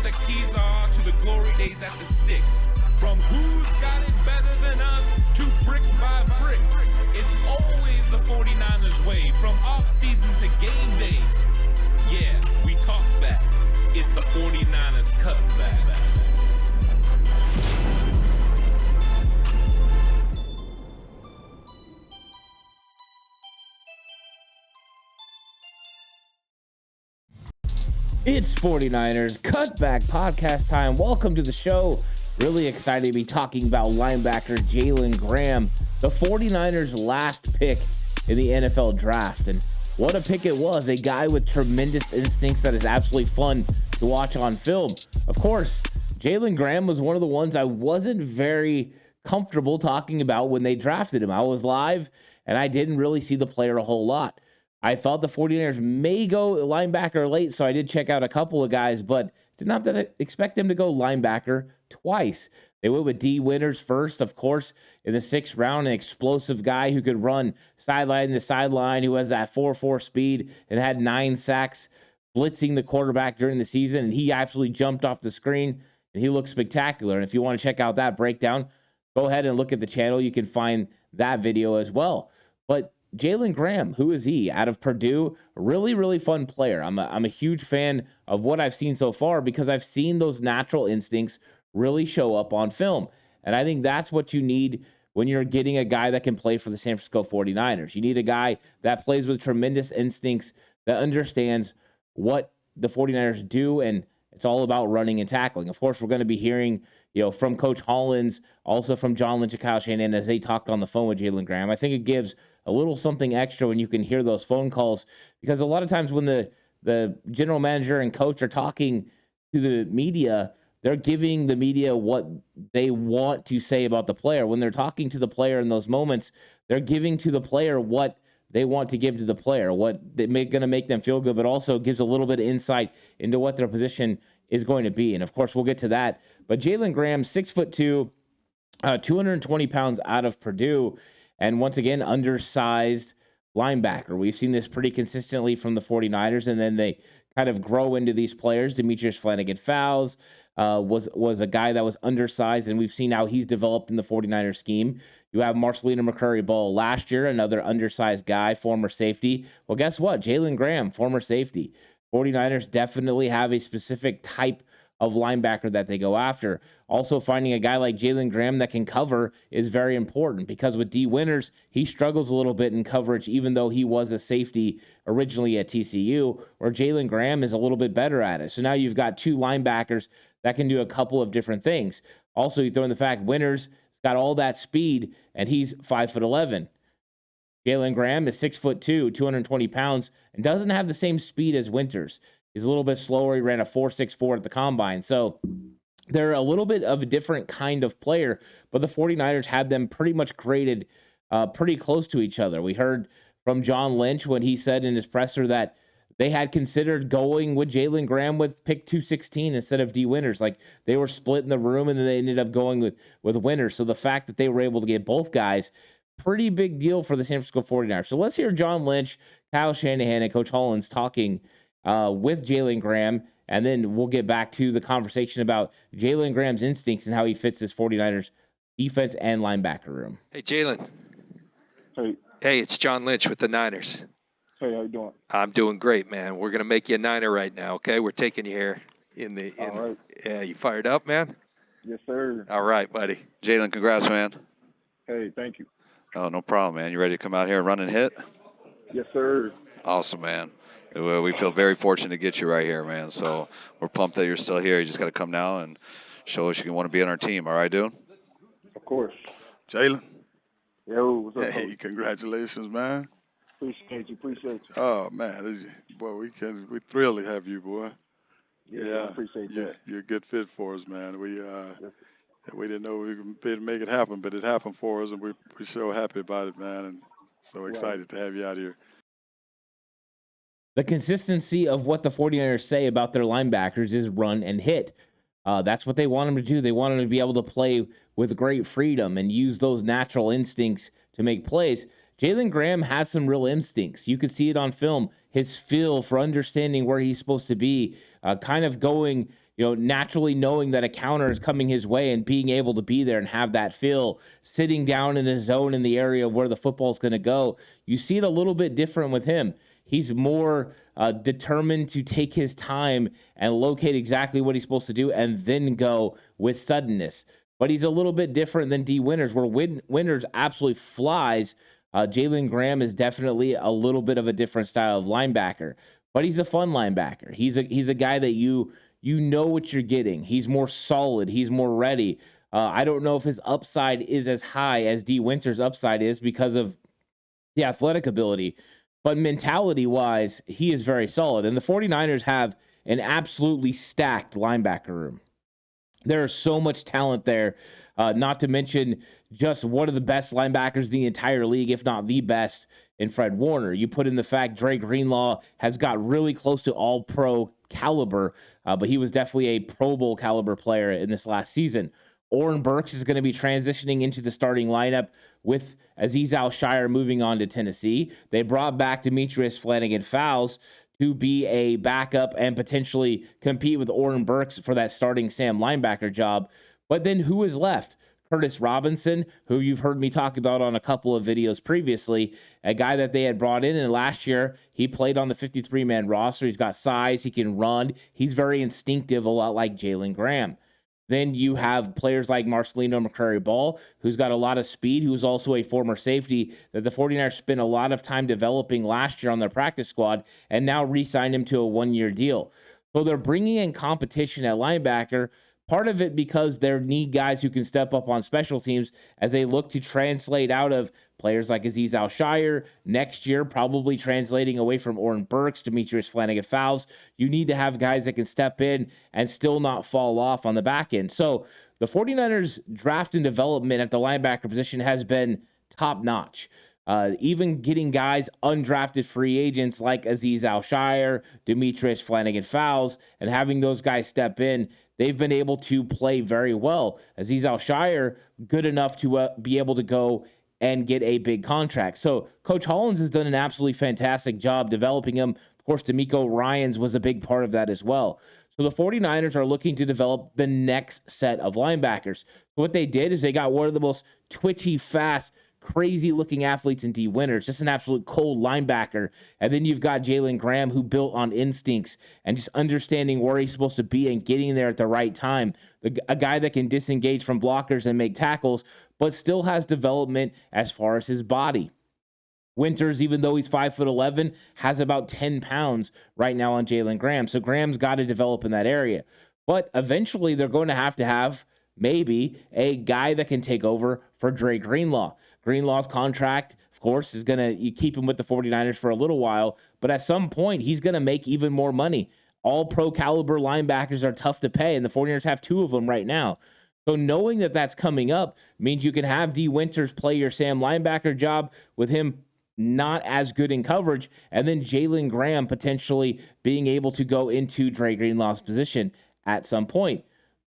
the keys are to the glory days at the stick. From who's got it better than us to brick by brick. It's always the 49ers way, from off-season to game day. Yeah, we talk back. It's the 49ers Cutback. It's 49ers Cutback Podcast time. Welcome to the show. Really excited to be talking about linebacker Jalen Graham, the 49ers' last pick in the NFL draft. And what a pick it was. A guy with tremendous instincts that is absolutely fun to watch on film. Of course, Jalen Graham was one of the ones I wasn't very comfortable talking about when they drafted him. I was live, and I didn't really see the player a whole lot. I thought the 49ers may go linebacker late, so I did check out a couple of guys, but did not expect them to go linebacker twice. They went with D. Winters first, of course, in the 6th round, an explosive guy who could run sideline to sideline, who has that 4.4 speed and had 9 sacks, blitzing the quarterback during the season, and he absolutely jumped off the screen, and he looked spectacular. And if you want to check out that breakdown, go ahead and look at the channel. You can find that video as well. But Jalen Graham, who is he? Out of Purdue, really, really fun player. I'm a huge fan of what I've seen so far because I've seen those natural instincts really show up on film. And I think that's what you need when you're getting a guy that can play for the San Francisco 49ers. You need a guy that plays with tremendous instincts, that understands what the 49ers do, and it's all about running and tackling. Of course, we're going to be hearing, from Coach Hollins, also from John Lynch and Kyle Shanahan as they talked on the phone with Jalen Graham. I think it gives a little something extra when you can hear those phone calls, because a lot of times when the general manager and coach are talking to the media, they're giving the media what they want to say about the player. When they're talking to the player in those moments, they're giving to the player what they want to give to the player, what they're going to make them feel good, but also gives a little bit of insight into what their position is going to be. And of course, we'll get to that. But Jalen Graham, 6'2", 220 pounds, out of Purdue. And once again, undersized linebacker. We've seen this pretty consistently from the 49ers, and then they kind of grow into these players. Demetrius Flannigan-Fowles was a guy that was undersized, and we've seen how he's developed in the 49ers scheme. You have Marcelino McCurry-Ball last year, another undersized guy, former safety. Well, guess what? Jalen Graham, former safety. 49ers definitely have a specific type of linebacker that they go after. Also, finding a guy like Jalen Graham that can cover is very important, because with D. Winters, he struggles a little bit in coverage, even though he was a safety originally at TCU, where Jalen Graham is a little bit better at it. So now you've got two linebackers that can do a couple of different things. Also, you throw in the fact Winters has got all that speed, and he's 5'11". Jalen Graham is 6'2", 220 pounds, and doesn't have the same speed as Winters. He's a little bit slower. He ran a 4.64 at the combine. So they're a little bit of a different kind of player, but the 49ers had them pretty much graded pretty close to each other. We heard from John Lynch when he said in his presser that they had considered going with Jalen Graham with pick 216 instead of D. Winters. Like, they were split in the room, and then they ended up going with Winters. So the fact that they were able to get both guys, pretty big deal for the San Francisco 49ers. So let's hear John Lynch, Kyle Shanahan, and Coach Hollins talking with Jalen Graham, and then we'll get back to the conversation about Jalen Graham's instincts and how he fits this 49ers defense and linebacker room. Hey, Jalen. Hey. Hey, it's John Lynch with the Niners. Hey, how you doing? I'm doing great, man. We're going to make you a Niner right now, okay? We're taking you here All right. Yeah, you fired up, man? Yes, sir. All right, buddy. Jalen, congrats, man. Hey, thank you. Oh, no problem, man. You ready to come out here and run and hit? Yes, sir. Awesome, man. Well, we feel very fortunate to get you right here, man. So we're pumped that you're still here. You just got to come now and show us you want to be on our team. All right, dude? Of course. Jalen. Yo, what's up? Hey, congratulations, man. Appreciate you. Oh, man. Boy, we thrilled to have you, boy. Yeah, I appreciate that. You're a good fit for us, man. We didn't know we could make it happen, but it happened for us, and we're so happy about it, man, and so excited to have you out here. The consistency of what the 49ers say about their linebackers is run and hit. That's what they want them to do. They want them to be able to play with great freedom and use those natural instincts to make plays. Jalen Graham has some real instincts. You could see it on film. His feel for understanding where he's supposed to be, kind of going, naturally knowing that a counter is coming his way and being able to be there and have that feel, sitting down in the zone in the area of where the football is going to go. You see it a little bit different with him. He's more determined to take his time and locate exactly what he's supposed to do and then go with suddenness. But he's a little bit different than D. Winters, where Winters absolutely flies. Jalen Graham is definitely a little bit of a different style of linebacker, but he's a fun linebacker. He's a guy that you know what you're getting. He's more solid. He's more ready. I don't know if his upside is as high as D. Winters' upside is because of the athletic ability, but mentality-wise, he is very solid. And the 49ers have an absolutely stacked linebacker room. There is so much talent there, not to mention just one of the best linebackers in the entire league, if not the best, in Fred Warner. You put in the fact Dre Greenlaw has got really close to all-pro caliber, but he was definitely a Pro Bowl caliber player in this last season. Oren Burks is going to be transitioning into the starting lineup with Azeez Al-Shire moving on to Tennessee. They brought back Demetrius Flannigan-Fowles to be a backup and potentially compete with Oren Burks for that starting Sam linebacker job. But then who is left? Curtis Robinson, who you've heard me talk about on a couple of videos previously, a guy that they had brought in, and last year he played on the 53-man roster. He's got size, he can run, he's very instinctive, a lot like Jalen Graham. Then you have players like Marcelino McCrary-Ball, who's got a lot of speed, who's also a former safety that the 49ers spent a lot of time developing last year on their practice squad and now re-signed him to a one-year deal. So they're bringing in competition at linebacker, part of it because they need guys who can step up on special teams as they look to translate out of players like Azeez Al-Shire. Next year, probably translating away from Oren Burks, Demetrius Flannigan-Fowles. You need to have guys that can step in and still not fall off on the back end. So the 49ers draft and development at the linebacker position has been top-notch. Even getting guys, undrafted free agents like Azeez Al-Shire, Demetrius Flannigan-Fowles, and having those guys step in, they've been able to play very well. Azeez Al-Shire, good enough to be able to go and get a big contract. So Coach Hollins has done an absolutely fantastic job developing him. Of course, D'Amico Ryans was a big part of that as well. So the 49ers are looking to develop the next set of linebackers. So what they did is they got one of the most twitchy, fast, crazy-looking athletes in D. Winters, just an absolute cold linebacker. And then you've got Jalen Graham, who built on instincts and just understanding where he's supposed to be and getting there at the right time. A guy that can disengage from blockers and make tackles, but still has development as far as his body. Winters, even though he's 5'11", has about 10 pounds right now on Jalen Graham. So Graham's got to develop in that area. But eventually they're going to have maybe a guy that can take over for Dre Greenlaw. Greenlaw's contract, of course, is going to keep him with the 49ers for a little while, but at some point, he's going to make even more money. All pro caliber linebackers are tough to pay, and the 49ers have two of them right now. So knowing that that's coming up means you can have D. Winters play your Sam linebacker job with him not as good in coverage, and then Jalen Graham potentially being able to go into Dre Greenlaw's position at some point.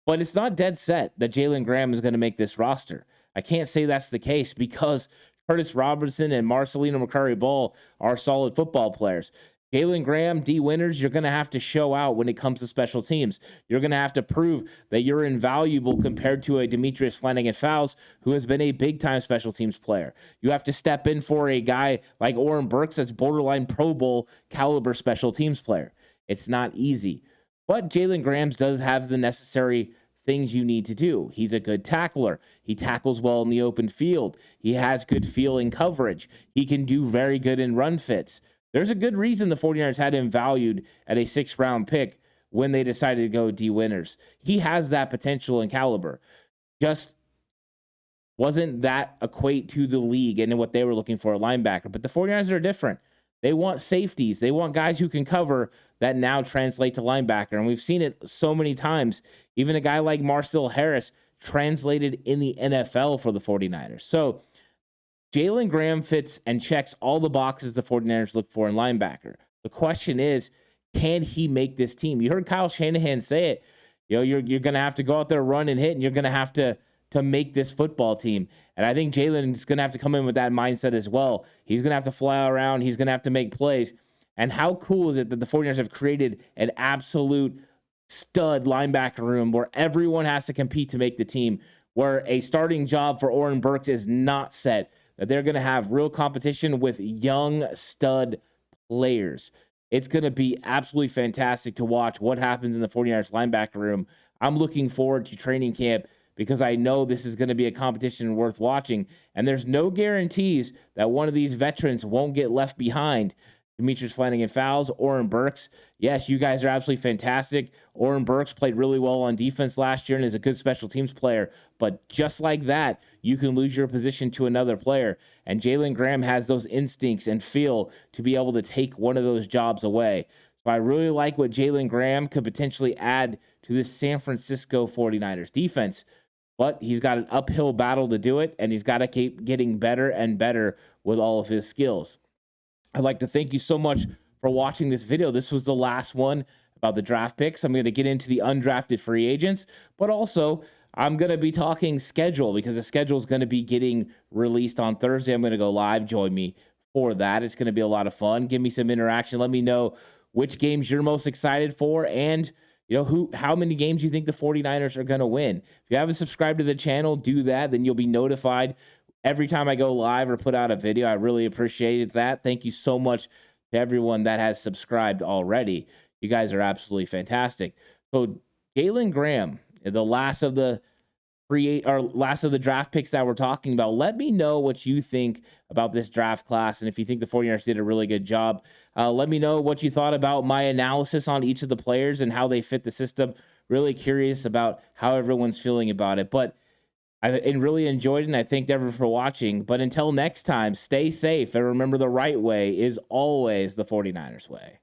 But it's not dead set that Jalen Graham is going to make this roster. I can't say that's the case because Curtis Robinson and Marcelino McCrary-Ball are solid football players. Jalen Graham, D. Winters, you're going to have to show out when it comes to special teams. You're going to have to prove that you're invaluable compared to a Demetrius Flannigan-Fowles, who has been a big-time special teams player. You have to step in for a guy like Oren Burks that's borderline Pro Bowl caliber special teams player. It's not easy. But Jalen Graham does have the necessary things you need to do. He's a good tackler. He tackles well in the open field. He has good feel in coverage. He can do very good in run fits. There's a good reason the 49ers had him valued at a 6th-round pick when they decided to go D. Winters. He has that potential and caliber. Just wasn't that equate to the league and what they were looking for a linebacker. But the 49ers are different. They want safeties. They want guys who can cover that now translate to linebacker. And we've seen it so many times. Even a guy like Marcel Harris translated in the NFL for the 49ers. So Jalen Graham fits and checks all the boxes the 49ers look for in linebacker. The question is, can he make this team? You heard Kyle Shanahan say it. You're going to have to go out there, run and hit, and you're going to have to make this football team. And I think Jalen is going to have to come in with that mindset as well. He's going to have to fly around. He's going to have to make plays. And how cool is it that the 49ers have created an absolute stud linebacker room where everyone has to compete to make the team, where a starting job for Oren Burks is not set, that they're going to have real competition with young stud players. It's going to be absolutely fantastic to watch what happens in the 49ers linebacker room. I'm looking forward to training camp because I know this is going to be a competition worth watching. And there's no guarantees that one of these veterans won't get left behind. Demetrius Flanagan-Fowles, Oren Burks. Yes, you guys are absolutely fantastic. Oren Burks played really well on defense last year and is a good special teams player. But just like that, you can lose your position to another player. And Jalen Graham has those instincts and feel to be able to take one of those jobs away. So I really like what Jalen Graham could potentially add to this San Francisco 49ers defense. But he's got an uphill battle to do it, and he's got to keep getting better and better with all of his skills. I'd like to thank you so much for watching this video. This was the last one about the draft picks. I'm going to get into the undrafted free agents, but also I'm going to be talking schedule because the schedule is going to be getting released on Thursday. I'm going to go live. Join me for that. It's going to be a lot of fun. Give me some interaction. Let me know which games you're most excited for and how many games you think the 49ers are going to win. If you haven't subscribed to the channel, do that. Then you'll be notified every time I go live or put out a video. I really appreciate that. Thank you so much to everyone that has subscribed already. You guys are absolutely fantastic. So Jalen Graham, the last of the draft picks that we're talking about. Let me know what you think about this draft class, and if you think the 49ers did a really good job. Let me know what you thought about my analysis on each of the players and how they fit the system. Really curious about how everyone's feeling about it. But I really enjoyed it, and I thanked everyone for watching. But until next time, stay safe, and remember the right way is always the 49ers way.